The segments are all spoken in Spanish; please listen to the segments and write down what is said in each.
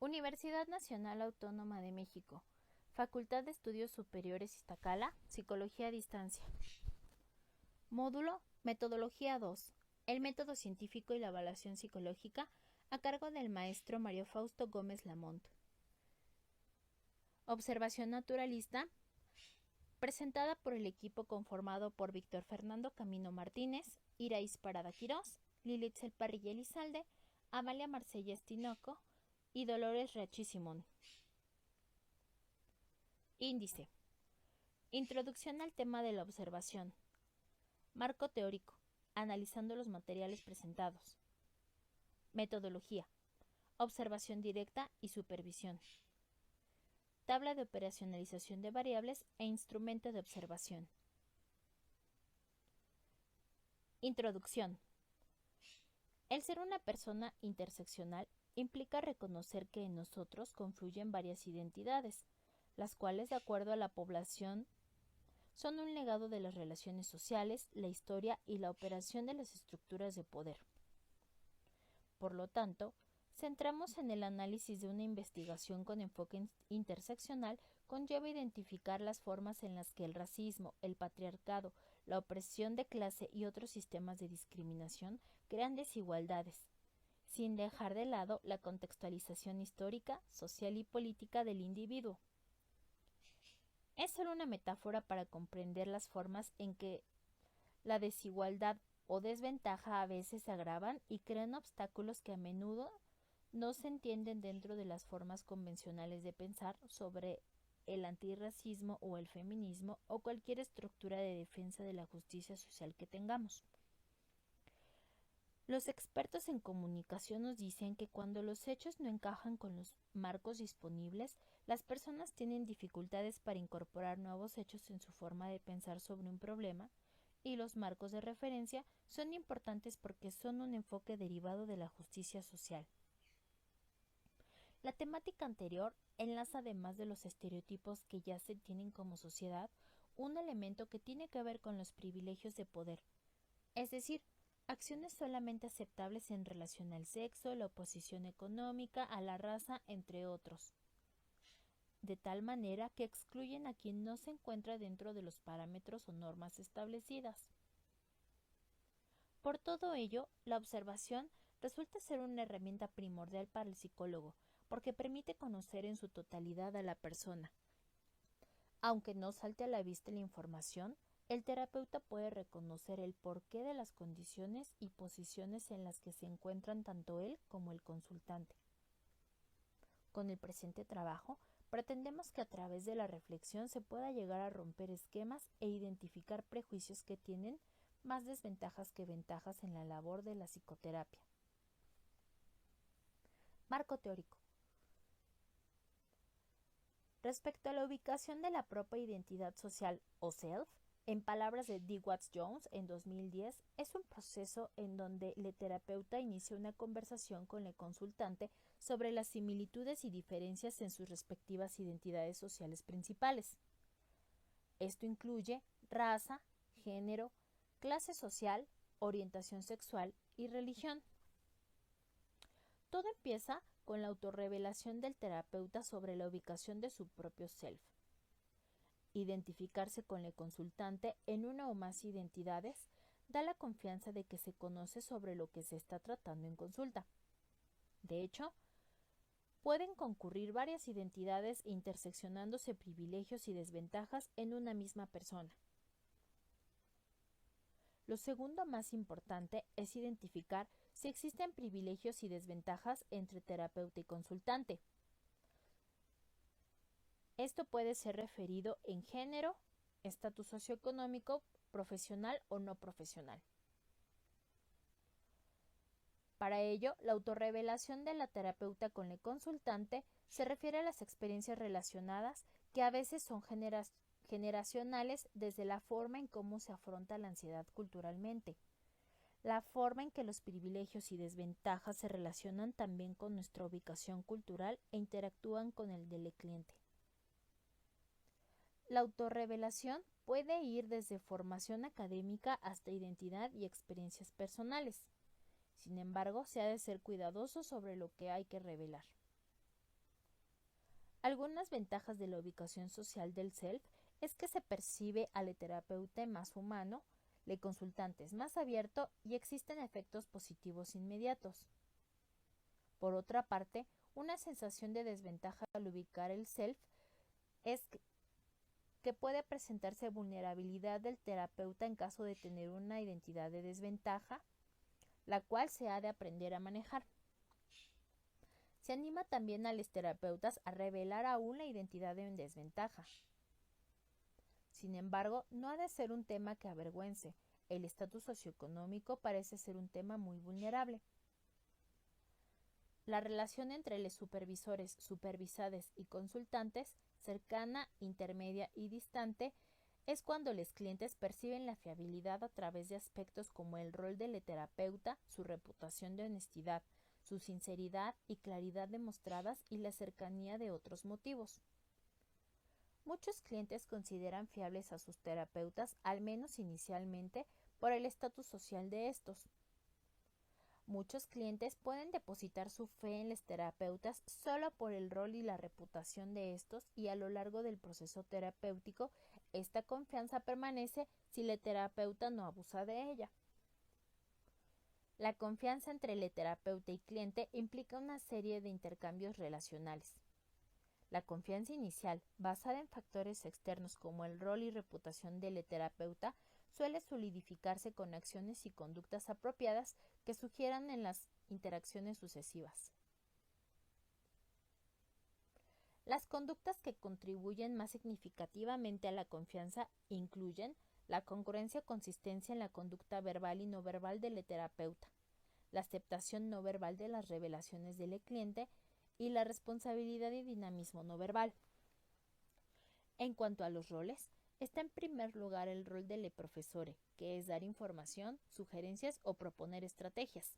Universidad Nacional Autónoma de México, Facultad de Estudios Superiores Iztacala, Psicología a Distancia. Módulo Metodología 2. El método científico y la evaluación psicológica, a cargo del maestro Mario Fausto Gómez Lamont. Observación naturalista, presentada por el equipo conformado por Víctor Fernando Camino Martínez, Iraís Parada Quirós, Lilitzel Parrilla Elizalde, Amalia Marsella Estinoco y Dolores Rechi Simón. Índice. Introducción al tema de la observación. Marco teórico, analizando los materiales presentados. Metodología. Observación directa y supervisión. Tabla de operacionalización de variables e instrumento de observación. Introducción. El ser una persona interseccional implica reconocer que en nosotros confluyen varias identidades, las cuales, de acuerdo a la población, son un legado de las relaciones sociales, la historia y la operación de las estructuras de poder. Por lo tanto, centramos en el análisis de una investigación con enfoque interseccional conlleva identificar las formas en las que el racismo, el patriarcado, la opresión de clase y otros sistemas de discriminación crean desigualdades, sin dejar de lado la contextualización histórica, social y política del individuo. Es solo una metáfora para comprender las formas en que la desigualdad o desventaja a veces se agravan y crean obstáculos que a menudo no se entienden dentro de las formas convencionales de pensar sobre el antirracismo o el feminismo o cualquier estructura de defensa de la justicia social que tengamos. Los expertos en comunicación nos dicen que cuando los hechos no encajan con los marcos disponibles, las personas tienen dificultades para incorporar nuevos hechos en su forma de pensar sobre un problema, y los marcos de referencia son importantes porque son un enfoque derivado de la justicia social. La temática anterior enlaza, además de los estereotipos que ya se tienen como sociedad, un elemento que tiene que ver con los privilegios de poder, es decir, acciones solamente aceptables en relación al sexo, la oposición económica, a la raza, entre otros, de tal manera que excluyen a quien no se encuentra dentro de los parámetros o normas establecidas. Por todo ello, la observación resulta ser una herramienta primordial para el psicólogo, porque permite conocer en su totalidad a la persona. Aunque no salte a la vista la información, el terapeuta puede reconocer el porqué de las condiciones y posiciones en las que se encuentran tanto él como el consultante. Con el presente trabajo, pretendemos que a través de la reflexión se pueda llegar a romper esquemas e identificar prejuicios que tienen más desventajas que ventajas en la labor de la psicoterapia. Marco teórico. Respecto a la ubicación de la propia identidad social o self, en palabras de D. Watts Jones en 2010, es un proceso en donde el terapeuta inicia una conversación con el consultante sobre las similitudes y diferencias en sus respectivas identidades sociales principales. Esto incluye raza, género, clase social, orientación sexual y religión. Todo empieza con la autorrevelación del terapeuta sobre la ubicación de su propio self. Identificarse con el consultante en una o más identidades da la confianza de que se conoce sobre lo que se está tratando en consulta. De hecho, pueden concurrir varias identidades interseccionándose privilegios y desventajas en una misma persona. Lo segundo más importante es identificar si existen privilegios y desventajas entre terapeuta y consultante. Esto puede ser referido en género, estatus socioeconómico, profesional o no profesional. Para ello, la autorrevelación de la terapeuta con el consultante se refiere a las experiencias relacionadas que a veces son generacionales desde la forma en cómo se afronta la ansiedad culturalmente, la forma en que los privilegios y desventajas se relacionan también con nuestra ubicación cultural e interactúan con el del cliente. La autorrevelación puede ir desde formación académica hasta identidad y experiencias personales. Sin embargo, se ha de ser cuidadoso sobre lo que hay que revelar. Algunas ventajas de la ubicación social del self es que se percibe al terapeuta más humano, el consultante es más abierto y existen efectos positivos inmediatos. Por otra parte, una sensación de desventaja al ubicar el self es que puede presentarse vulnerabilidad del terapeuta en caso de tener una identidad de desventaja, la cual se ha de aprender a manejar. Se anima también a los terapeutas a revelar aún la identidad en desventaja. Sin embargo, no ha de ser un tema que avergüence. El estatus socioeconómico parece ser un tema muy vulnerable. La relación entre los supervisores, supervisades y consultantes, cercana, intermedia y distante, es cuando los clientes perciben la fiabilidad a través de aspectos como el rol del terapeuta, su reputación de honestidad, su sinceridad y claridad demostradas y la cercanía de otros motivos. Muchos clientes consideran fiables a sus terapeutas, al menos inicialmente, por el estatus social de estos. Muchos clientes pueden depositar su fe en los terapeutas solo por el rol y la reputación de estos, y a lo largo del proceso terapéutico esta confianza permanece si el terapeuta no abusa de ella. La confianza entre el terapeuta y cliente implica una serie de intercambios relacionales. La confianza inicial, basada en factores externos como el rol y reputación del terapeuta, suele solidificarse con acciones y conductas apropiadas que sugieran en las interacciones sucesivas. Las conductas que contribuyen más significativamente a la confianza incluyen la congruencia o consistencia en la conducta verbal y no verbal del terapeuta, la aceptación no verbal de las revelaciones del cliente y la responsabilidad y dinamismo no verbal. En cuanto a los roles, está en primer lugar el rol del profesore, que es dar información, sugerencias o proponer estrategias.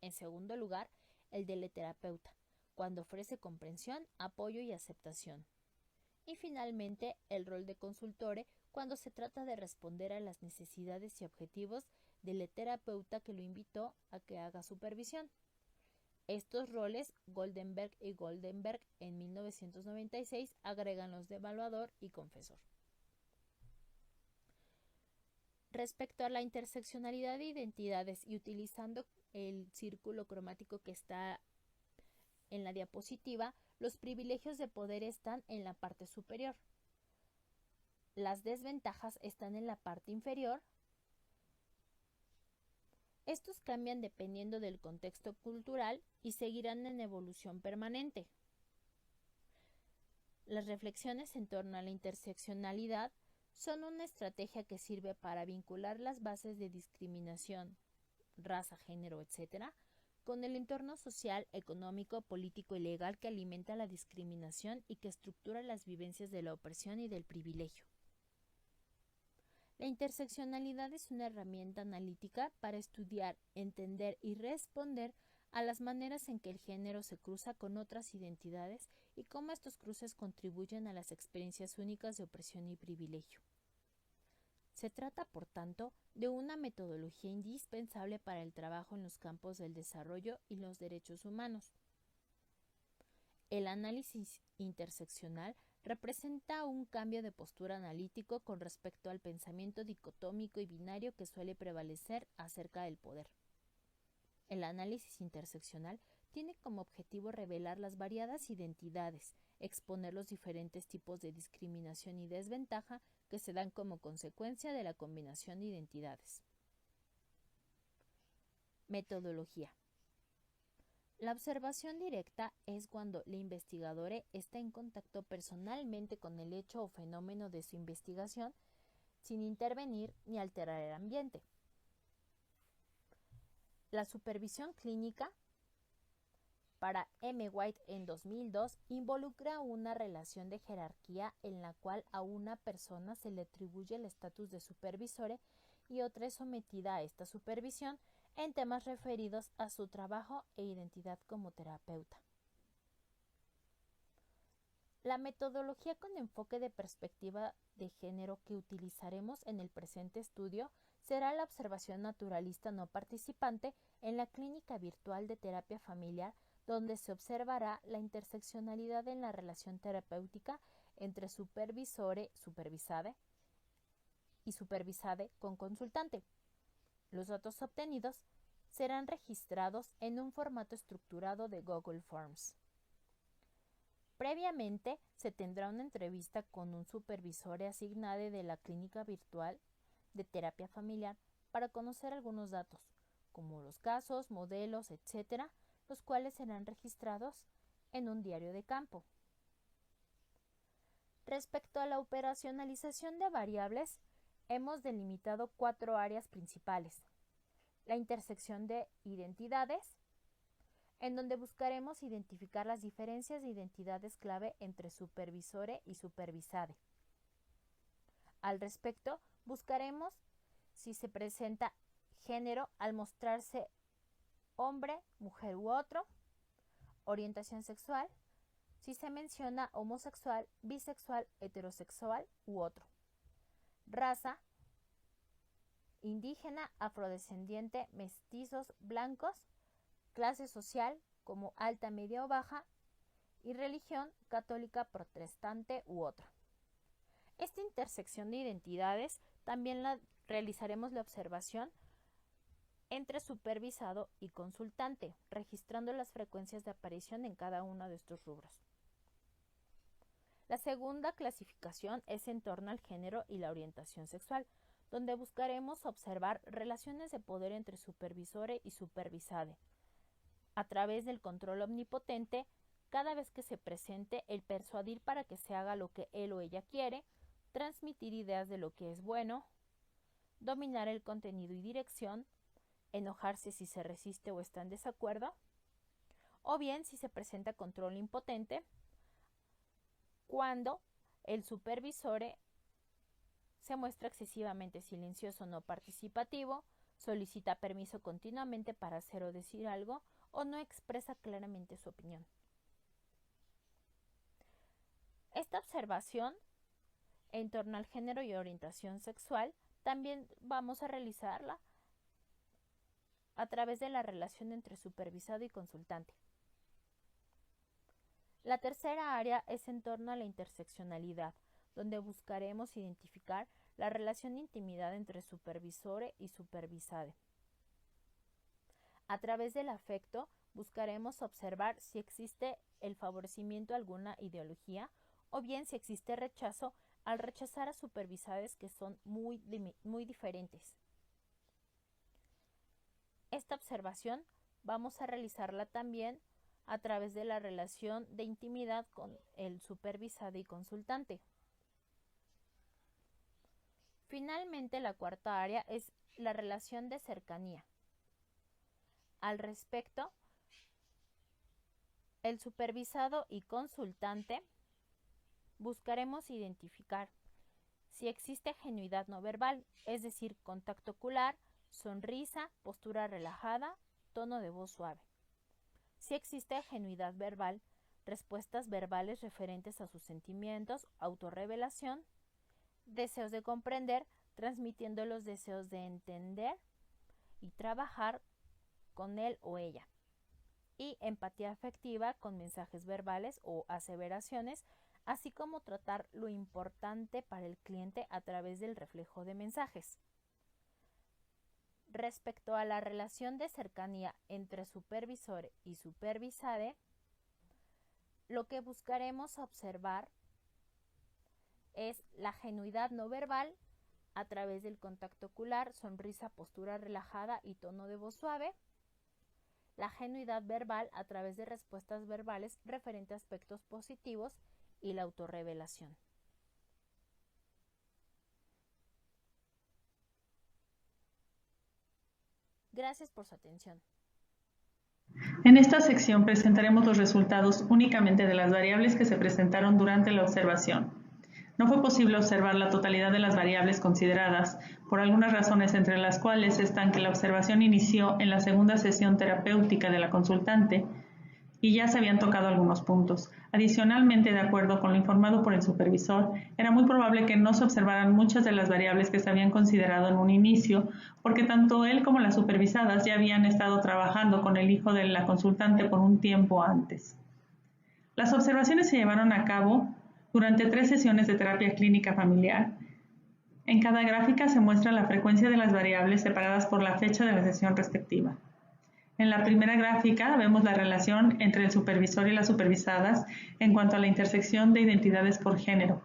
En segundo lugar, el del terapeuta, cuando ofrece comprensión, apoyo y aceptación. Y finalmente, el rol de consultore, cuando se trata de responder a las necesidades y objetivos del terapeuta que lo invitó a que haga supervisión. Estos roles, Goldenberg y Goldenberg en 1996 agregan los de evaluador y confesor. Respecto a la interseccionalidad de identidades y utilizando el círculo cromático que está en la diapositiva, los privilegios de poder están en la parte superior. Las desventajas están en la parte inferior. Estos cambian dependiendo del contexto cultural y seguirán en evolución permanente. Las reflexiones en torno a la interseccionalidad son una estrategia que sirve para vincular las bases de discriminación, raza, género, etc., con el entorno social, económico, político y legal que alimenta la discriminación y que estructura las vivencias de la opresión y del privilegio. La interseccionalidad es una herramienta analítica para estudiar, entender y responder a las maneras en que el género se cruza con otras identidades y cómo estos cruces contribuyen a las experiencias únicas de opresión y privilegio. Se trata, por tanto, de una metodología indispensable para el trabajo en los campos del desarrollo y los derechos humanos. El análisis interseccional representa un cambio de postura analítico con respecto al pensamiento dicotómico y binario que suele prevalecer acerca del poder. El análisis interseccional tiene como objetivo revelar las variadas identidades, exponer los diferentes tipos de discriminación y desventaja que se dan como consecuencia de la combinación de identidades. Metodología. La observación directa es cuando el investigador está en contacto personalmente con el hecho o fenómeno de su investigación sin intervenir ni alterar el ambiente. La supervisión clínica, para M. White en 2002, involucra una relación de jerarquía en la cual a una persona se le atribuye el estatus de supervisore y otra es sometida a esta supervisión en temas referidos a su trabajo e identidad como terapeuta. La metodología con enfoque de perspectiva de género que utilizaremos en el presente estudio será la observación naturalista no participante en la clínica virtual de terapia familiar, donde se observará la interseccionalidad en la relación terapéutica entre supervisore, supervisade y supervisade con consultante. Los datos obtenidos serán registrados en un formato estructurado de Google Forms. Previamente, se tendrá una entrevista con un supervisor asignado de la clínica virtual de terapia familiar para conocer algunos datos, como los casos, modelos, etc., los cuales serán registrados en un diario de campo. Respecto a la operacionalización de variables, hemos delimitado 4 áreas principales. La intersección de identidades, en donde buscaremos identificar las diferencias de identidades clave entre supervisore y supervisade. Al respecto, buscaremos si se presenta género al mostrarse hombre, mujer u otro, orientación sexual, si se menciona homosexual, bisexual, heterosexual u otro, raza, indígena, afrodescendiente, mestizos, blancos, clase social como alta, media o baja, y religión católica, protestante u otra. Esta intersección de identidades también realizaremos la observación entre supervisado y consultante, registrando las frecuencias de aparición en cada uno de estos rubros. La segunda clasificación es en torno al género y la orientación sexual, donde buscaremos observar relaciones de poder entre supervisore y supervisade, a través del control omnipotente, cada vez que se presente el persuadir para que se haga lo que él o ella quiere, transmitir ideas de lo que es bueno, dominar el contenido y dirección, enojarse si se resiste o está en desacuerdo, o bien si se presenta control impotente, cuando el supervisore se muestra excesivamente silencioso o no participativo, solicita permiso continuamente para hacer o decir algo, o no expresa claramente su opinión. Esta observación en torno al género y orientación sexual también vamos a realizarla a través de la relación entre supervisado y consultante. La tercera área es en torno a la interseccionalidad, donde buscaremos identificar la relación de intimidad entre supervisore y supervisade. A través del afecto buscaremos observar si existe el favorecimiento a alguna ideología o bien si existe rechazo al rechazar a supervisades que son muy diferentes. Esta observación vamos a realizarla también a través de la relación de intimidad con el supervisado y consultante. Finalmente, la cuarta área es la relación de cercanía. Al respecto, el supervisado y consultante buscaremos identificar si existe genuidad no verbal, es decir, contacto ocular, sonrisa, postura relajada, tono de voz suave. Si existe genuidad verbal, respuestas verbales referentes a sus sentimientos, autorrevelación, deseos de comprender, transmitiendo los deseos de entender y trabajar con él o ella. Y empatía afectiva con mensajes verbales o aseveraciones, así como tratar lo importante para el cliente a través del reflejo de mensajes. Respecto a la relación de cercanía entre supervisor y supervisade, lo que buscaremos observar es la genuidad no verbal a través del contacto ocular, sonrisa, postura relajada y tono de voz suave. La genuidad verbal a través de respuestas verbales referente a aspectos positivos y la autorrevelación. Gracias por su atención. En esta sección presentaremos los resultados únicamente de las variables que se presentaron durante la observación. No fue posible observar la totalidad de las variables consideradas, por algunas razones entre las cuales están que la observación inició en la segunda sesión terapéutica de la consultante, y ya se habían tocado algunos puntos. Adicionalmente, de acuerdo con lo informado por el supervisor, era muy probable que no se observaran muchas de las variables que se habían considerado en un inicio, porque tanto él como las supervisadas ya habían estado trabajando con el hijo de la consultante por un tiempo antes. Las observaciones se llevaron a cabo durante 3 sesiones de terapia clínica familiar. En cada gráfica se muestra la frecuencia de las variables separadas por la fecha de la sesión respectiva. En la primera gráfica vemos la relación entre el supervisor y las supervisadas en cuanto a la intersección de identidades por género.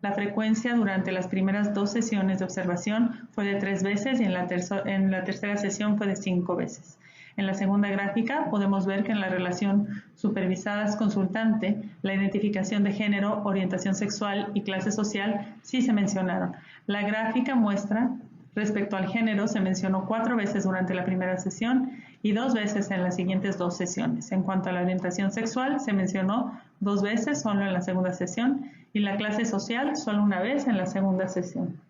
La frecuencia durante las primeras 2 sesiones de observación fue de 3 veces y en la tercera sesión fue de 5 veces. En la segunda gráfica podemos ver que en la relación supervisadas-consultante, la identificación de género, orientación sexual y clase social sí se mencionaron. La gráfica muestra, respecto al género, se mencionó 4 veces durante la primera sesión y 2 veces en las siguientes 2 sesiones. En cuanto a la orientación sexual, se mencionó 2 veces solo en la segunda sesión y la clase social solo 1 vez en la segunda sesión.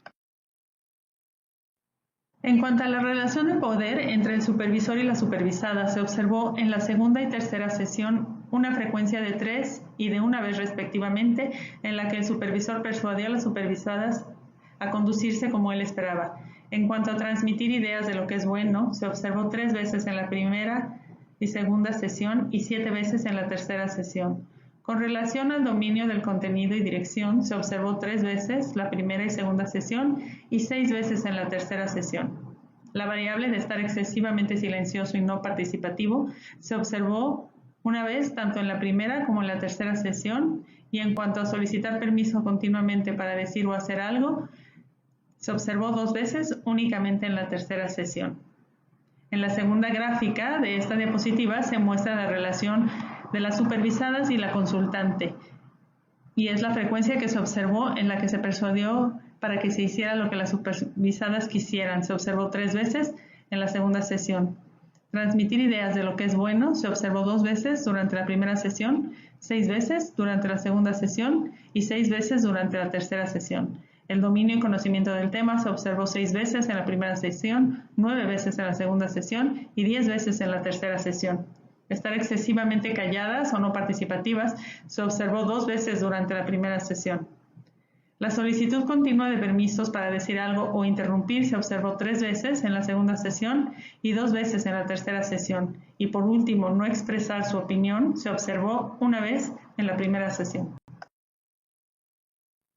En cuanto a la relación de poder entre el supervisor y la supervisada, se observó en la segunda y tercera sesión una frecuencia de 3 y de 1 vez respectivamente, en la que el supervisor persuadió a las supervisadas a conducirse como él esperaba. En cuanto a transmitir ideas de lo que es bueno, se observó 3 veces en la primera y segunda sesión y 7 veces en la tercera sesión. Con relación al dominio del contenido y dirección, se observó 3 veces la primera y segunda sesión y 6 veces en la tercera sesión. La variable de estar excesivamente silencioso y no participativo se observó 1 vez tanto en la primera como en la tercera sesión, y en cuanto a solicitar permiso continuamente para decir o hacer algo, se observó 2 veces únicamente en la tercera sesión. En la segunda gráfica de esta diapositiva se muestra la relación de las supervisadas y la consultante, y es la frecuencia que se observó en la que se persuadió para que se hiciera lo que las supervisadas quisieran. Se observó 3 veces en la segunda sesión. Transmitir ideas de lo que es bueno se observó 2 veces durante la primera sesión, 6 veces durante la segunda sesión y 6 veces durante la tercera sesión. El dominio y conocimiento del tema se observó 6 veces en la primera sesión, 9 veces en la segunda sesión y 10 veces en la tercera sesión. Estar excesivamente calladas o no participativas se observó 2 veces durante la primera sesión. La solicitud continua de permisos para decir algo o interrumpir se observó 3 veces en la segunda sesión y 2 veces en la tercera sesión. Y por último, no expresar su opinión se observó 1 vez en la primera sesión.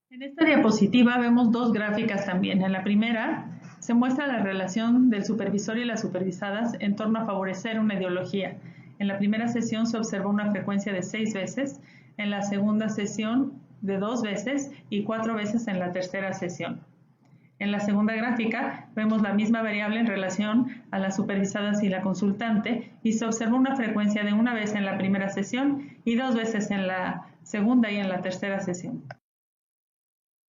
En esta diapositiva vemos 2 gráficas también. En la primera se muestra la relación del supervisor y las supervisadas en torno a favorecer una ideología. En la primera sesión se observó una frecuencia de 6 veces, en la segunda sesión de 2 veces y 4 veces en la tercera sesión. En la segunda gráfica vemos la misma variable en relación a las supervisadas y la consultante y se observó una frecuencia de 1 vez en la primera sesión y 2 veces en la segunda y en la tercera sesión.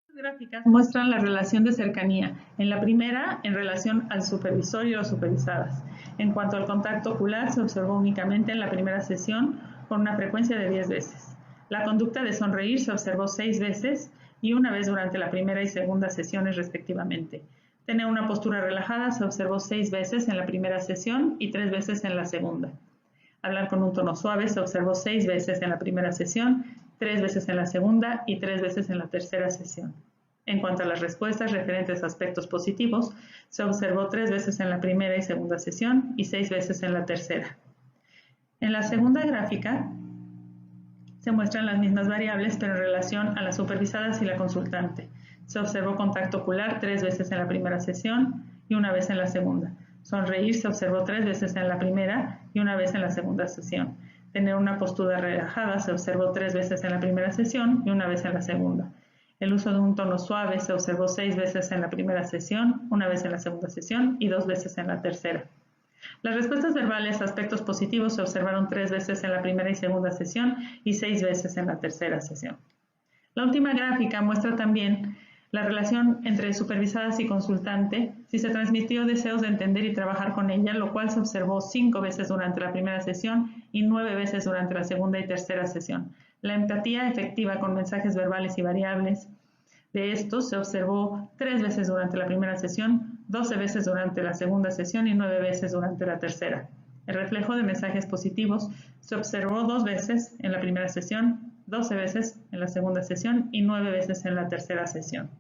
Las gráficas muestran la relación de cercanía. En la primera, en relación al supervisor y las supervisadas. En cuanto al contacto ocular, se observó únicamente en la primera sesión con una frecuencia de 10 veces. La conducta de sonreír se observó 6 veces y 1 vez durante la primera y segunda sesiones respectivamente. Tener una postura relajada se observó 6 veces en la primera sesión y 3 veces en la segunda. Hablar con un tono suave se observó 6 veces en la primera sesión, 3 veces en la segunda y 3 veces en la tercera sesión. En cuanto a las respuestas referentes a aspectos positivos, se observó 3 veces en la primera y segunda sesión y 6 veces en la tercera. En la segunda gráfica se muestran las mismas variables, pero en relación a las supervisadas y la consultante. Se observó contacto ocular 3 veces en la primera sesión y 1 vez en la segunda. Sonreír se observó 3 veces en la primera y 1 vez en la segunda sesión. Tener una postura relajada se observó 3 veces en la primera sesión y 1 vez en la segunda. El uso de un tono suave se observó 6 veces en la primera sesión, 1 vez en la segunda sesión y 2 veces en la tercera. Las respuestas verbales a aspectos positivos se observaron 3 veces en la primera y segunda sesión y 6 veces en la tercera sesión. La última gráfica muestra también la relación entre supervisadas y consultante, si se transmitió deseos de entender y trabajar con ella, lo cual se observó 5 veces durante la primera sesión y 9 veces durante la segunda y tercera sesión. La empatía efectiva con mensajes verbales y variables de estos se observó 3 veces durante la primera sesión, 12 veces durante la segunda sesión y 9 veces durante la tercera. El reflejo de mensajes positivos se observó 2 veces en la primera sesión, 12 veces en la segunda sesión y 9 veces en la tercera sesión.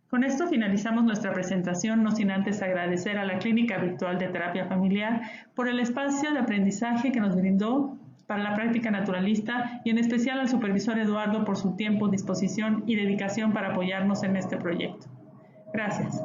Con esto finalizamos nuestra presentación, no sin antes agradecer a la Clínica Virtual de Terapia Familiar por el espacio de aprendizaje que nos brindó para la práctica naturalista y en especial al supervisor Eduardo por su tiempo, disposición y dedicación para apoyarnos en este proyecto. Gracias.